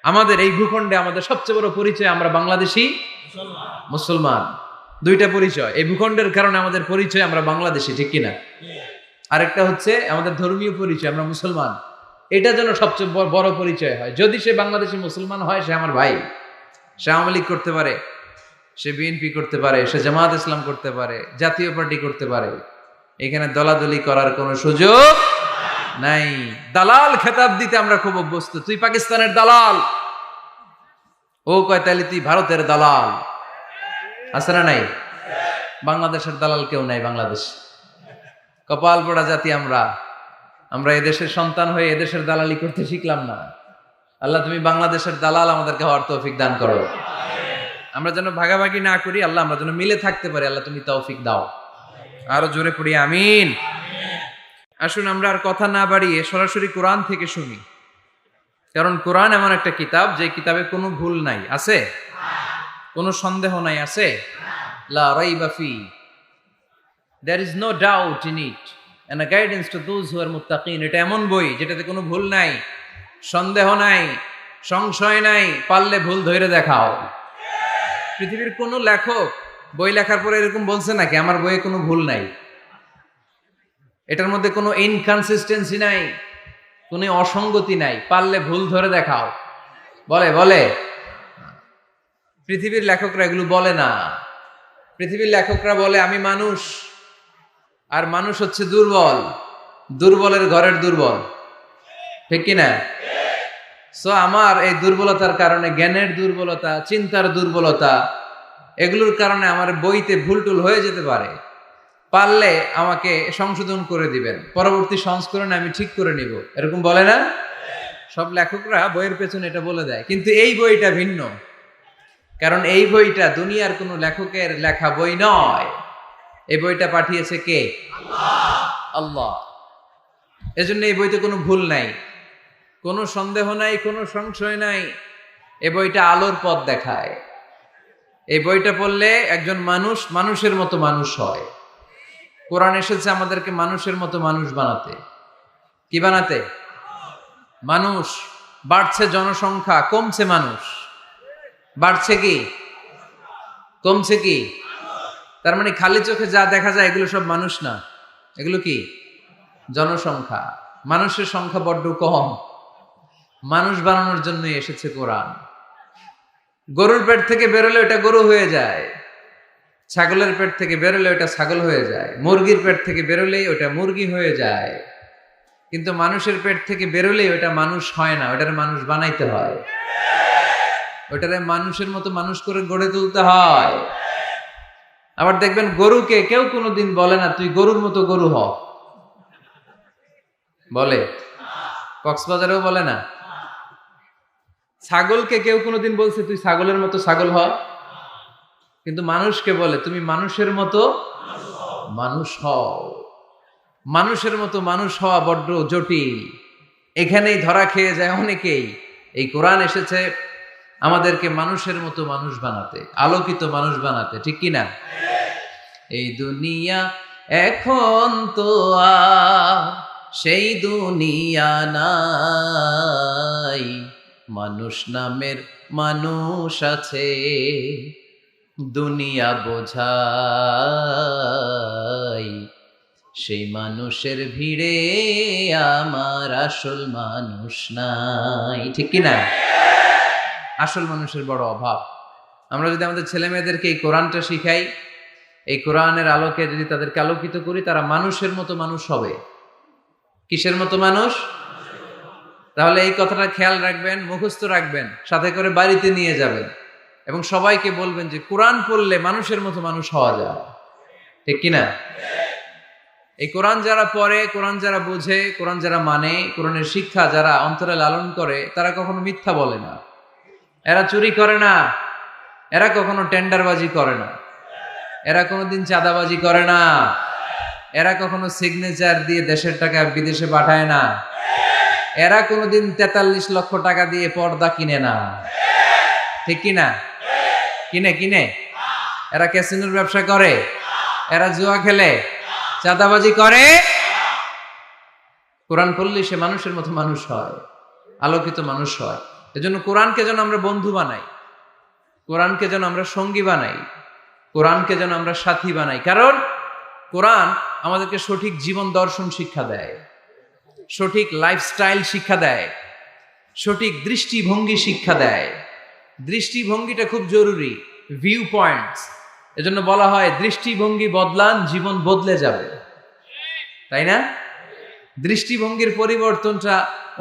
আমাদের এই ভূখণ্ডে আমাদের সবচেয়ে বড় পরিচয় আমরা বাংলাদেশী মুসলমান। দুইটা পরিচয়, এই ভূখণ্ডের কারণে আমাদের পরিচয় আমরা বাংলাদেশী, ঠিক কিনা? আরেকটা হচ্ছে আমাদের ধর্মীয় পরিচয়, আমরা মুসলমান। এটা যেন সবচেয়ে বড় পরিচয় হয়। যদি সে বাংলাদেশি মুসলমান হয়, সে আমার ভাই। সে আওয়ামী লীগ করতে পারে, সে বিএনপি করতে পারে, সে জামাত ইসলাম করতে পারে, জাতীয় পার্টি করতে পারে। এখানে দলাদলি করার কোনো সুযোগ নাই। দালাল খেতাব দিতে আমরা খুব অভ্যস্ত। তুই পাকিস্তানের দালাল, ও কয় তাহলে তুই ভারতের দালাল। আছে না নাই? বাংলাদেশের দালাল কেউ নাই। বাংলাদেশ কপাল পোড়া জাতি আমরা। আমরা এদেশের সন্তান হয়ে এদেশের দালালি করতে শিখলাম না। আল্লাহ তুমি বাংলাদেশের দালাল আমাদেরকে হওয়ার তৌফিক দান করো। আমরা যেন ভাগাভাগি না করি, আল্লাহ আমরা যেন মিলে থাকতে পারি, আল্লাহ তুমি তৌফিক দাও। আরো জোরে পড়ি আমিন। আসুন আমরা আর কথা না বাড়িয়ে সরাসরি কোরআন থেকে শুনি, কারণ কোরআন এমন একটা কিতাব যে কিতাবে কোনো ভুল নাই। আছে? কোনো সন্দেহ নাই। আছে? লা রাইবা ফি, there is no doubt in it and a guidance to those who are muttaqin। এটা এমন বই যেটাতে কোনো ভুল নাই, সন্দেহ নাই, সংশয় নাই। পারলে ভুল ধরে দেখাও। পৃথিবীর কোন লেখক বই লেখার পরে এরকম বলছে নাকি আমার বইয়ে কোনো ভুল নাই, এটার মধ্যে কোনো ইনকনসিস্টেন্সি নাই, কোনো অসঙ্গতি নাই, পারলে ভুল ধরে দেখাও? বলে? পৃথিবীর লেখকরা এগুলো বলে না। পৃথিবীর লেখকরা বলে আমি মানুষ, আর মানুষ হচ্ছে দুর্বল, দুর্বলের ঘরের দুর্বল, ঠিক কিনা? সো আমার এই দুর্বলতার কারণে, জ্ঞানের দুর্বলতা, চিন্তার দুর্বলতা, এগুলোর কারণে আমার বইতে ভুলটুল হয়ে যেতে পারে। পারলে আমাকে সংশোধন করে দিবেন, পরবর্তী সংস্করণে আমি ঠিক করে নিব, এরকম বলে না? সব লেখকরা বইয়ের পেছনে এটা বলে দেয়। কিন্তু এই বইটা ভিন্ন, কারণ এই বইটা দুনিয়ার কোনো লেখকের লেখা বই নয়। এই বইটা পাঠিয়েছে কে? আল্লাহ। এজন্য এই বইতে কোনো ভুল নাই, কোনো সন্দেহ নাই, কোনো সংশয় নাই। এই বইটা আলোর পথ দেখায়। এই বইটা পড়লে একজন মানুষ মানুষের মতো মানুষ হয়। কোরআন এসেছে আমাদেরকে মানুষের মতো মানুষ বানাতে। কি বানাতে? মানুষ। বাড়ছে জনসংখ্যা, কমছে মানুষ। বাড়ছে কি কমছে কি? তার মানে খালি চোখে যা দেখা যায় এগুলো সব মানুষ না, এগুলো কি? জনসংখ্যা। মানুষের সংখ্যা বড্ড কম। মানুষ বানানোর জন্য এসেছে কোরআন। গরুর পেট থেকে বেরোলে ওটা গরু হয়ে যায়, ছাগলের পেট থেকে বেরোলে ওটা ছাগল হয়ে যায়, মুরগির পেট থেকে বেরোলেই ওটা মুরগি হয়ে যায়। কিন্তু মানুষের পেট থেকে বেরোলেই ওটা মানুষ হয় না, ওটার মানুষ বানাইতে হয়। ওটারে মানুষের মতো মানুষ করে গড়ে তুলতে হয়। আবার দেখবেন গরুকে কেউ কোনোদিন বলে না তুই গরুর মতো গরু হ, বলে? কক্সবাজারেও বলে না। ছাগলকে কেউ কোনোদিন বলছে তুই ছাগলের মতো ছাগল হ? কিন্তু মানুষকে বলে তুমি মানুষের মতো মানুষ হও। মানুষের মতো মানুষ হওয়া বড্ড জটিল। এখানেই ধরা খেয়ে যায় অনেকেই। এই কোরআন এসেছে আমাদেরকে মানুষের মতো মানুষ বানাতে, আলোকিত মানুষ বানাতে, ঠিক কিনা? এই দুনিয়া এখন তো আর সেই দুনিয়া নাই, মানুষ নামের মানুষ আছে, দুনিয়া বোঝাই, সেই মানুষের ভিড়ে আমার আসল মানুষ নাই, ঠিক কিনা? আসল মানুষের বড় অভাব। আমরা যদি আমাদের ছেলে মেয়েদেরকে এই কোরআনটা শিখাই, এই কোরআনের আলোকে যদি তাদেরকে আলোকিত করি, তারা মানুষের মতো মানুষ হবে। কিসের মতো মানুষ? তাহলে এই কথাটা খেয়াল রাখবেন, মুখস্থ রাখবেন, সাথে করে বাড়িতে নিয়ে যাবেন এবং সবাইকে বলবেন যে কোরআন পড়লে মানুষের মতো মানুষ হওয়া যায়, ঠিক কিনা? এই কোরআন যারা পড়ে, কোরআন যারা বুঝে, কোরআন যারা মানে, কোরআনের শিক্ষা যারা অন্তরে লালন করে, তারা কখনো মিথ্যা বলে না, এরা চুরি করে না, এরা কখনো টেন্ডারবাজি করে না, এরা কোনোদিন চাঁদাবাজি করে না, এরা কখনো সিগনেচার দিয়ে দেশের টাকা বিদেশে পাঠায় না, এরা কোনোদিন 43 লক্ষ টাকা দিয়ে পর্দা কিনে না, ঠিক কিনা? কিনে এরা ক্যাসিনোর ব্যবসা করে, এরা জুয়া খেলে, চাঁদাবাজি করে। কোরআন পড়লে সে মানুষের মতো মানুষ হয়, আলোকিত মানুষ হয়। এজন্য কোরআনকে যেন আমরা বন্ধু বানাই, কোরআনকে যেন আমরা সঙ্গী বানাই, কোরআনকে যেন আমরা সাথী বানাই। কারণ কোরআন আমাদেরকে সঠিক জীবন দর্শন শিক্ষা দেয়, সঠিক লাইফস্টাইল শিক্ষা দেয়, সঠিক দৃষ্টিভঙ্গি শিক্ষা দেয়। দৃষ্টিভঙ্গিটা খুব জরুরি, ভিউ পয়েন্টস। এজন্য বলা হয় দৃষ্টিভঙ্গি বদলান, জীবন বদলে যাবে, তাই না? দৃষ্টিভঙ্গির পরিবর্তনটা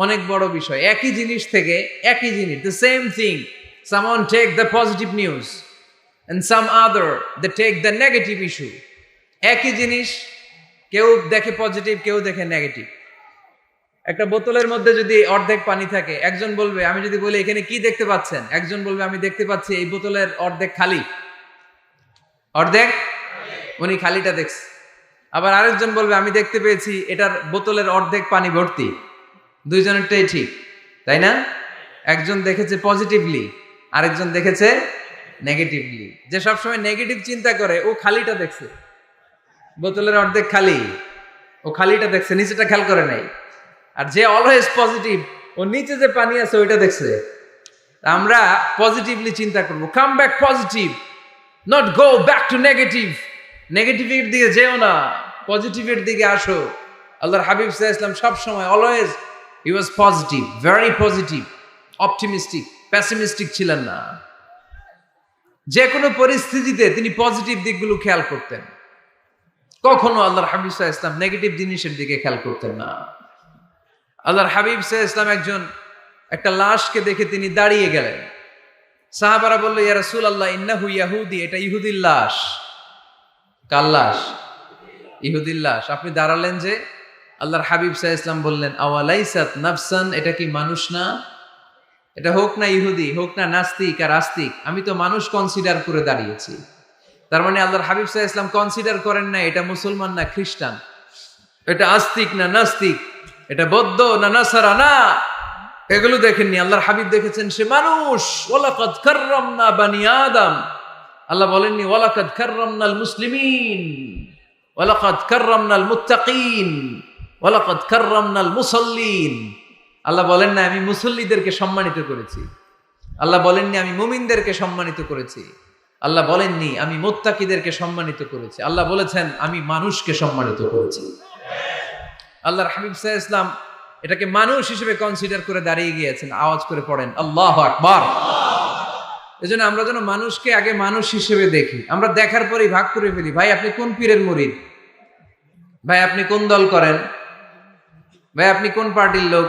অনেক বড় বিষয়। একই জিনিস থেকে একই জিনিস, the same thing, someone take the positive news and some other they take the negative issue. একই জিনিস কেউ দেখে পজিটিভ, কেউ দেখে নেগেটিভ। একটা বোতলের মধ্যে যদি অর্ধেক পানি থাকে, একজন বলবে, আমি যদি বলি এখানে কি দেখতে পাচ্ছেন, একজন বলবে আমি দেখতে পাচ্ছি এই বোতলের অর্ধেক খালি, অর্ধেক, উনি খালিটা দেখছে। আবার আরেকজন বলবে আমি দেখতে পেয়েছি এটার বোতলের অর্ধেক পানি ভর্তি। দুইজনেরটাই ঠিক, তাই না? একজন দেখেছে পজিটিভলি, আরেকজন দেখেছে নেগেটিভলি। যে সবসময় নেগেটিভ চিন্তা করে ও খালিটা দেখছে, বোতলের অর্ধেক খালি, ও খালিটা দেখছে, নিচেটা খেয়াল করে নাই। আর যে অলওয়েজ পজিটিভ, ও নিচে যে পানি আছে ওইটা দেখছে। আমরা পজিটিভলি চিন্তা করবো, come back positive, not go back to negative. নেগেটিভের দিকে যেও না, পজিটিভের দিকে আসো। আল্লাহর হাবিব সাল্লাল্লাহু আলাইহি ওয়াসাল্লাম সব সময় অলওয়েজ হি ওয়াজ positive, very positive, optimistic, pessimistic ছিলেন না। যে কোনো পরিস্থিতিতে তিনি পজিটিভ দিকগুলো খেয়াল করতেন। কখনো আল্লাহর হাবিব সাল্লাল্লাহু আলাইহি ওয়াসাল্লাম নেগেটিভ জিনিসের দিকে খেয়াল করতেন না। আল্লাহর হাবিব সাল্লাল্লাহু আলাইহি ওয়াসাল্লাম একটা লাশকে দেখে তিনি দাঁড়িয়ে গেলেন। সাহাবারা বলল, ইয়া রাসূলুল্লাহ ইন্নাহু ইয়াহুদি, এটা ইহুদির লাশ। কার লাশ? ইহুদির লাশ। আপনি দাঁড়ালেন যে? আল্লাহর হাবিব সাল্লাল্লাহু আলাইহি ওয়াসাল্লাম বললেন, আওয়ালাইসাত নাফসান, এটা কি মানুষ না? এটা হোক না ইহুদি, হোক না নাস্তিক আর আস্তিক, আমি তো মানুষ কনসিডার করে দাঁড়িয়েছি। তার মানে আল্লাহর হাবিব সাল্লাল্লাহু আলাইহি ওয়াসাল্লাম কনসিডার করেন না এটা মুসলমান না খ্রিস্টান, এটা আস্তিক না নাস্তিক, এটা বৌদ্ধ না নাসারা, না, এগুলো দেখেননি। আল্লাহর হাবিব দেখেছেন সে মানুষ। ওয়ালাকাদ কাররামনা বানি আদম, আল্লাহ বলেননি ওয়ালাকাদ কাররামনাল মুসলিমিন, ওয়ালাকাদ কাররামনাল মুত্তাকিন, ওয়ালাকাদ কাররামনাল মুসাল্লিন। আল্লাহ বলেন না আমি মুসল্লিদেরকে সম্মানিত করেছি, আল্লাহ বলেননি আমি মুমিনদেরকে সম্মানিত করেছি, আল্লাহ বলেননি আমি মুত্তাকিদেরকে সম্মানিত করেছি, আল্লাহ বলেছেন আমি মানুষকে সম্মানিত করেছি। আল্লাহর হাবিব সাল্লাল্লাহু আলাইহি ওয়াসাল্লাম এটাকে মানুষ হিসেবে কনসিডার করে দাঁড়িয়ে গিয়েছেন। আওয়াজ করে পড়েন আল্লাহু আকবার। এজন্য আমরা যেন মানুষকে আগে মানুষ হিসেবে দেখি। আমরা দেখার পরেই ভাগ করে ফেলি, ভাই আপনি কোন পীরের মুরিদ, ভাই আপনি কোন দল করেন, ভাই আপনি কোন পার্টির লোক।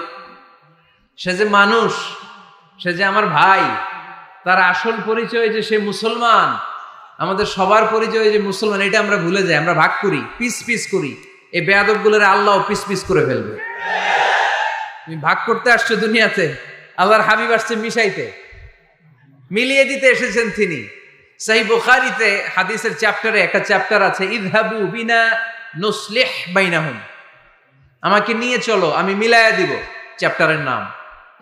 সে যে মানুষ, সে যে আমার ভাই, তার আসল পরিচয় যে সে মুসলমান, আমাদের সবার পরিচয় যে মুসলমান, এটা আমরা ভুলে যাই। আমরা ভাগ করি, পিস পিস করি। এই বেয়াদবগুলোর আল্লাহ পিস পিস করে ফেলবে। তুমি ভাগ করতে আসছো দুনিয়াতে, আল্লাহর হাবিব আসছে মিশাইতে, মিলিয়ে দিতে এসেছেন তিনি। সহিহ বুখারীতে হাদিসের চ্যাপ্টারে একটা চ্যাপ্টার আছে, ইযহাবু বিনা নুসলিহ বাইনাহুম, আমাকে নিয়ে চলো আমি মিলায়া দিব। চ্যাপ্টারের নাম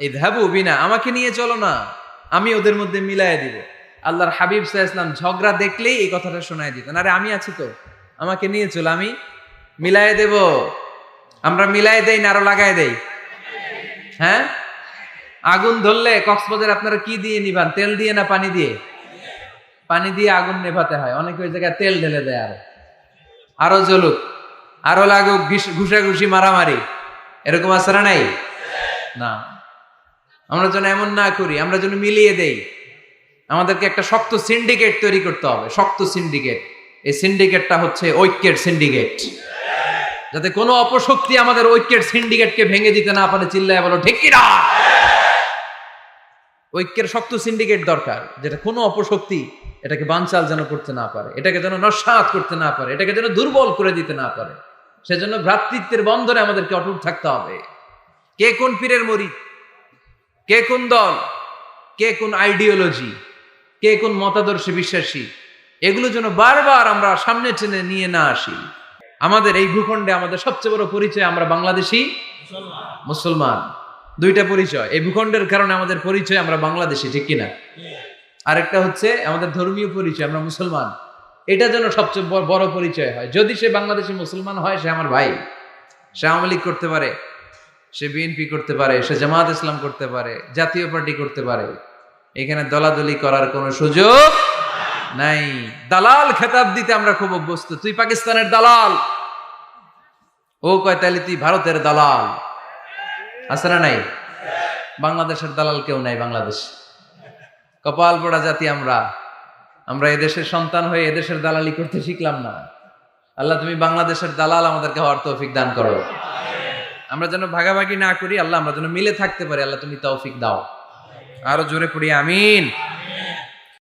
ইযহাবু বিনা, আমাকে নিয়ে চলো না আমি ওদের মধ্যে মিলায়া দিব। আল্লাহর হাবিব সাল্লাল্লাহু আলাইহি ওয়াসাল্লাম ঝগড়া দেখলেই এই কথাটা শোনায় দিতেন, আরে আমি আছি তো, আমাকে নিয়ে চলো আমি মিলায়ে দেব। আমরা মিলায়ে দেই না আরো লাগায় দেই? হ্যাঁ, আগুন ধরলে কক্সবাজার আপনারা কি দিয়ে নিবান, তেল দিয়ে না পানি দিয়ে? পানি দিয়ে আগুন নেভাতে হয়। অনেকে ওই জায়গায় তেল ঢেলে দেয়, আরো জ্বলুক, আরো লাগুক, ঘুষাঘুষি মারামারি, এরকম আছে না নাই? না, আমরা যেন এমন না করি, আমরা যেন মিলিয়ে দেই। আমাদেরকে একটা শক্ত সিন্ডিকেট তৈরি করতে হবে, শক্ত সিন্ডিকেট। এই সিন্ডিকেটটা হচ্ছে ঐক্যের সিন্ডিকেট, যাতে কোনো অপশক্তি আমাদের ঐক্যের সিন্ডিকেটকে ভেঙে দিতে না পারে। চিল্লায় বলো ঠিক কি না? ঐক্যের শক্ত সিন্ডিকেট দরকার, যেটা কোনো অপশক্তি এটাকে বানচাল যেন করতে না পারে, এটাকে যেন নস্যাৎ করতে না পারে, এটাকে যেন দুর্বল করে দিতে না পারে। সেজন্য ভ্রাতৃত্বের বন্ধনে আমাদেরকে অটুট থাকতে হবে। কে কোন পীরের মুরিদ, কে কোন দল, কে কোন আইডিওলজি, কে কোন মতাদর্শে বিশ্বাসী, এগুলো যেন বারবার আমরা সামনে টেনে নিয়ে না আসি। আমাদের এই ভূখণ্ডে আমাদের সবচেয়ে বড় পরিচয় আমরা বাংলাদেশী মুসলমান। দুইটা পরিচয় এই ভূখণ্ডের কারণে আমাদের পরিচয়, আমরা বাংলাদেশী, ঠিক কিনা? আরেকটা হচ্ছে আমাদের ধর্মীয় পরিচয়, আমরা মুসলমান। এটা যেন সবচেয়ে বড় পরিচয় হয়। যদি সে বাংলাদেশি মুসলমান হয়, সে আমার ভাই, সে আওয়ামী লীগ করতে পারে, সে বিএনপি করতে পারে, সে জামাত ইসলাম করতে পারে, জাতীয় পার্টি করতে পারে। এখানে দলাদলি করার কোনো সুযোগ নাই। দালাল খেতাব দিতে আমরা খুব অভ্যস্ত। তুই পাকিস্তানের দালাল, ও কয় তাহলে তুই ভারতের দালাল। আছে না নাই? বাংলাদেশের দালাল কেউ নাই। বাংলাদেশ কপাল পোড়া জাতি আমরা। আমরা এদেশের সন্তান হয়ে এদেশের দালালি করতে শিখলাম না। আল্লাহ তুমি বাংলাদেশের দালাল আমাদেরকে হওয়ার তৌফিক দান করো। আমরা যেন ভাগাভাগি না করি, আল্লাহ আমরা যেন মিলে থাকতে পারি। আল্লাহ তুমি তৌফিক দাও। আরো জোরে পড়ি আমিন।